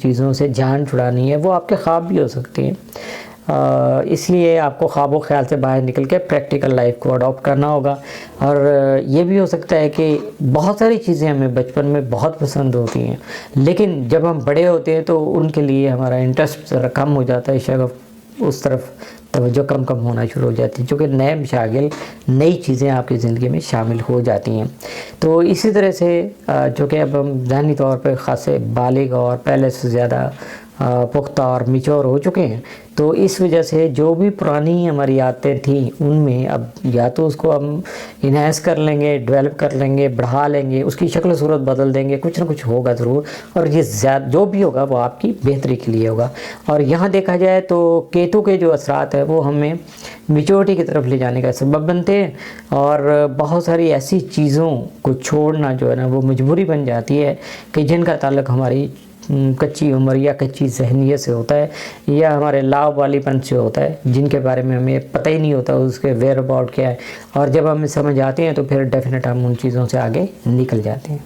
چیزوں سے جان چھڑانی ہے وہ آپ کے خواب بھی ہو سکتے ہیں، اس لیے آپ کو خواب و خیال سے باہر نکل کے پریکٹیکل لائف کو اڈاپٹ کرنا ہوگا۔ اور یہ بھی ہو سکتا ہے کہ بہت ساری چیزیں ہمیں بچپن میں بہت پسند ہوتی ہیں، لیکن جب ہم بڑے ہوتے ہیں تو ان کے لیے ہمارا انٹرسٹ ذرا کم ہو جاتا ہے، شاید اس طرف توجہ کم ہونا شروع ہو جاتی ہے، چونکہ نئے مشاغل، نئی چیزیں آپ کی زندگی میں شامل ہو جاتی ہیں۔ تو اسی طرح سے جو کہ اب ہم ذہنی طور پہ خاصے بالغ اور پہلے سے زیادہ پختہ اور میچور ہو چکے ہیں، تو اس وجہ سے جو بھی پرانی ہماری عادتیں تھیں ان میں اب یا تو اس کو ہم انہینس کر لیں گے، ڈیولپ کر لیں گے، بڑھا لیں گے، اس کی شکل و صورت بدل دیں گے، کچھ نہ کچھ ہوگا ضرور، اور یہ جو بھی ہوگا وہ آپ کی بہتری کے لیے ہوگا۔ اور یہاں دیکھا جائے تو کیتو کے جو اثرات ہیں وہ ہمیں میچورٹی کی طرف لے جانے کا سبب بنتے ہیں، اور بہت ساری ایسی چیزوں کو چھوڑنا جو ہے نا وہ مجبوری بن جاتی ہے کہ جن کا تعلق ہماری کچی عمر یا کچی ذہنیت سے ہوتا ہے، یا ہمارے لاوبالی پن سے ہوتا ہے، جن کے بارے میں ہمیں پتہ ہی نہیں ہوتا اس کے ویئر اباؤٹ کیا ہے، اور جب ہمیں سمجھ آتے ہیں تو پھر ڈیفینیٹ ہم ان چیزوں سے آگے نکل جاتے ہیں۔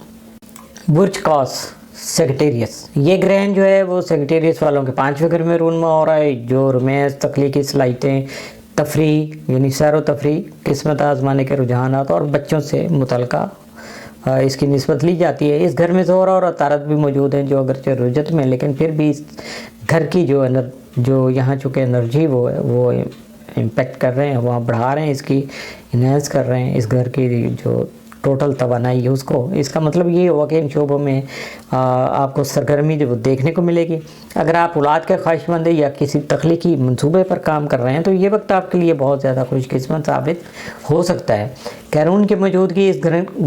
برج قوس سیگیٹیریس، یہ گرہن جو ہے وہ سیگیٹیریس والوں کے 5ویں گھر میں رونما ہو رہا ہے، جو رومانس، تخلیقی صلاحیتیں، تفریح یعنی سیر و تفریح، قسمت آزمانے کے رجحانات اور بچوں سے متعلقہ اس کی نسبت لی جاتی ہے۔ اس گھر میں زہرہ اور عطارد بھی موجود ہیں، جو اگرچہ رجت میں، لیکن پھر بھی اس گھر کی جو یہاں چونکہ انرجی وہ امپیکٹ کر رہے ہیں، وہاں بڑھا رہے ہیں، اس کی انہینس کر رہے ہیں، اس گھر کی جو ٹوٹل توانائی ہے اس کا مطلب یہ ہوا کہ ان شعبوں میں آپ کو سرگرمی جو دیکھنے کو ملے گی۔ اگر آپ اولاد کے خواہش مند ہیں یا کسی تخلیقی منصوبے پر کام کر رہے ہیں تو یہ وقت آپ کے لیے بہت زیادہ خوش قسمت ثابت ہو سکتا ہے۔ کیرون کی موجودگی اس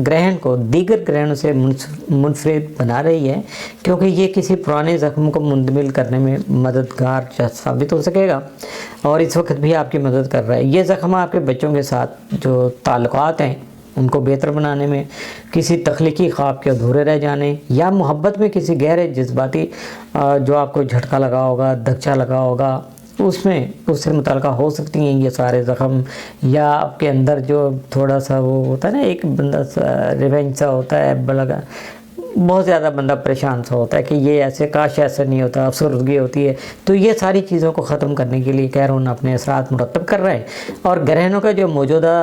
گرہن کو دیگر گرہنوں سے منفرد بنا رہی ہے، کیونکہ یہ کسی پرانے زخم کو مندمل کرنے میں مددگار ثابت ہو سکے گا، اور اس وقت بھی آپ کی مدد کر رہا ہے۔ یہ زخم آپ کے بچوں کے ساتھ جو تعلقات ہیں ان کو بہتر بنانے میں، کسی تخلیقی خواب کے ادھورے رہ جانے، یا محبت میں کسی گہرے جذباتی جو آپ کو جھٹکا لگا ہوگا، دھچکا لگا ہوگا، اس سے متعلقہ ہو سکتی ہیں یہ سارے زخم، یا آپ کے اندر جو تھوڑا سا وہ ہوتا ہے نا، ایک بندہ ریونج سا ہوتا ہے، بہت زیادہ بندہ پریشان سا ہوتا ہے کہ یہ ایسے، کاش ایسا نہیں ہوتا، افسردگی ہوتی ہے، تو یہ ساری چیزوں کو ختم کرنے کے لیے کیرون اپنے اثرات مرتب کر رہا ہے۔ اور گرہنوں کا جو موجودہ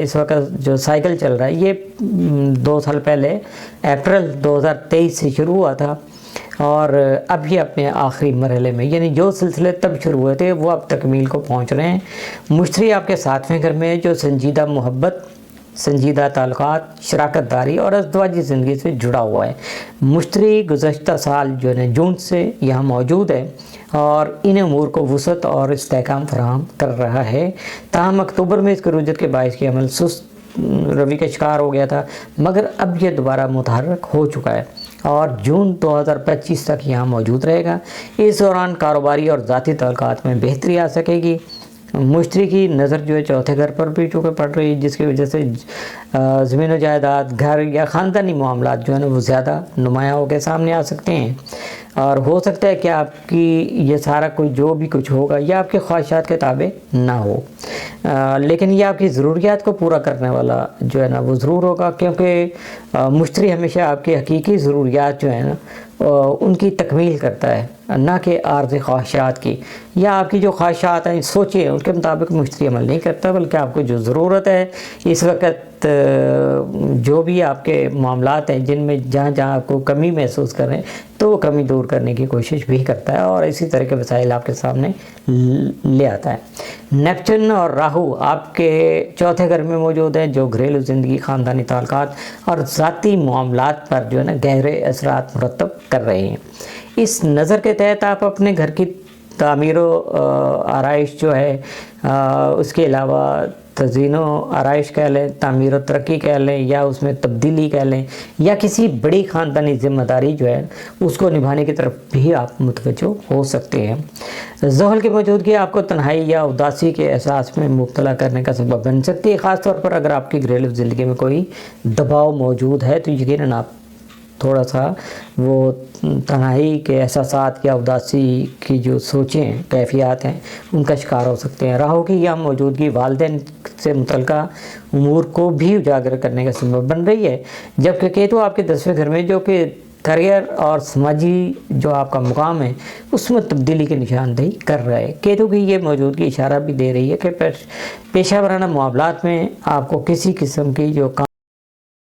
اس وقت جو سائیکل چل رہا ہے یہ 2 سال پہلے اپریل 2023 سے شروع ہوا تھا، اور اب یہ اپنے آخری مرحلے میں، یعنی جو سلسلے تب شروع ہوئے تھے وہ اب تکمیل کو پہنچ رہے ہیں۔ مشتری آپ کے 7ویں گھر میں ہے، جو سنجیدہ محبت، سنجیدہ تعلقات، شراکت داری اور ازدواجی زندگی سے جڑا ہوا ہے۔ مشتری گزشتہ سال جو ہے جون سے یہاں موجود ہے اور ان امور کو وسعت اور استحکام فراہم کر رہا ہے۔ تاہم اکتوبر میں اس کی رجت کے باعث کی عمل سست روی کا شکار ہو گیا تھا، مگر اب یہ دوبارہ متحرک ہو چکا ہے اور جون 2025 تک یہاں موجود رہے گا۔ اس دوران کاروباری اور ذاتی تعلقات میں بہتری آ سکے گی۔ مشتری کی نظر جو ہے 4تھے گھر پر بھی چونکہ پڑ رہی ہے، جس کی وجہ سے زمین و جائیداد، گھر یا خاندانی معاملات جو ہے نا وہ زیادہ نمایاں ہو کے سامنے آ سکتے ہیں، اور ہو سکتا ہے کہ آپ کی یہ سارا کوئی جو بھی کچھ ہوگا یہ آپ کے خواہشات کے تابع نہ ہو، لیکن یہ آپ کی ضروریات کو پورا کرنے والا جو ہے نا وہ ضرور ہوگا، کیونکہ مشتری ہمیشہ آپ کی حقیقی ضروریات جو ہیں نا ان کی تکمیل کرتا ہے، نہ کہ عارضی خواہشات کی، یا آپ کی جو خواہشات ہیں سوچیں ان کے مطابق مشتری عمل نہیں کرتا، بلکہ آپ کو جو ضرورت ہے اس وقت جو بھی آپ کے معاملات ہیں جن میں جہاں آپ کو کمی محسوس کر رہے ہیں تو وہ کمی دور کرنے کی کوشش بھی کرتا ہے، اور اسی طرح کے وسائل آپ کے سامنے لے آتا ہے۔ نیپچن اور راہو آپ کے 4تھے گھر میں موجود ہیں، جو گھریلو زندگی، خاندانی تعلقات اور ذاتی معاملات پر جو ہے نا گہرے اثرات مرتب کر رہے ہیں۔ اس نظر کے تحت آپ اپنے گھر کی تعمیر و آرائش جو ہے، اس کے علاوہ تزئین و آرائش کہہ لیں، تعمیر و ترقی کہہ لیں، یا اس میں تبدیلی کہہ لیں، یا کسی بڑی خاندانی ذمہ داری جو ہے اس کو نبھانے کی طرف بھی آپ متوجہ ہو سکتے ہیں۔ زحل کی موجودگی آپ کو تنہائی یا اداسی کے احساس میں مبتلا کرنے کا سبب بن سکتی ہے، خاص طور پر اگر آپ کی گھریلو زندگی میں کوئی دباؤ موجود ہے تو یقیناً آپ تھوڑا سا وہ تنہائی کے احساسات یا اداسی کی جو سوچیں، کیفیات ہیں ان کا شکار ہو سکتے ہیں۔ راہو کی یہاں موجودگی والدین سے متعلقہ امور کو بھی اجاگر کرنے کا سبب بن رہی ہے، جبکہ کیتو آپ کے 10ویں گھر میں جو کہ کریئر اور سماجی جو آپ کا مقام ہے اس میں تبدیلی کی نشاندہی کر رہا ہے۔ کیتو کی یہ موجودگی اشارہ بھی دے رہی ہے کہ پیشہ ورانہ معاملات میں آپ کو کسی قسم کی جو